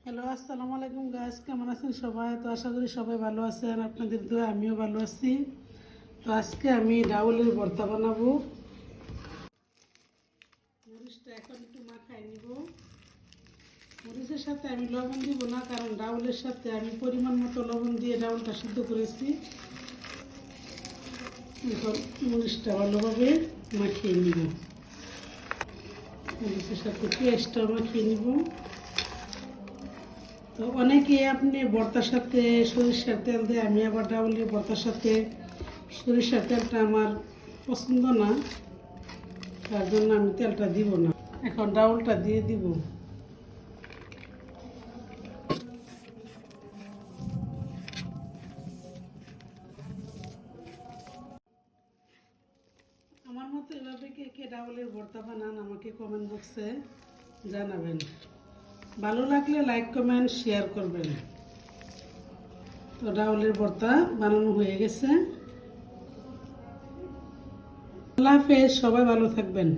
Hello, আসসালামু আলাইকুম guys, কেমন আছেন সবাই? তো আশা করি সবাই ভালো আছেন, আপনাদের দোয়া আমিও ভালো আছি। তো আজকে আমি ডাউলের ভর্তা বানাবো। মরিচটা এখন একটু মাখাই নিব। মরিচের সাথে আমি লবণ দিব না, কারণ ডাউলের সাথে আমি পরিমাণ মতো লবণ দিয়ে ডাউলটা সিদ্ধ করেছি। এখন মরিচটা ভালোভাবে মাখিয়ে নিব। মরিচের সাথে পেঁয়াজটাও মাখিয়ে নিব। তো অনেকে আপনি ভর্তার সাথে সরিষার তেল দেয়, আমি আবার ডাউলের ভর্তার সাথে সরিষার তেলটা আমার পছন্দ না, তার জন্য আমি তেলটা দিব না। এখন ডাউলটা দিয়ে দিব। আমার মতো এভাবে কে কে ডাউলের ভর্তা বানান আমাকে কমেন্ট বক্সে জানাবেন। ভালো লাগলে লাইক কমেন্ট শেয়ার করবেন। তো ডাউলের ভর্তা বানানো হয়ে গেছে। আল্লাহ হাফেজ, সবাই ভালো থাকবেন।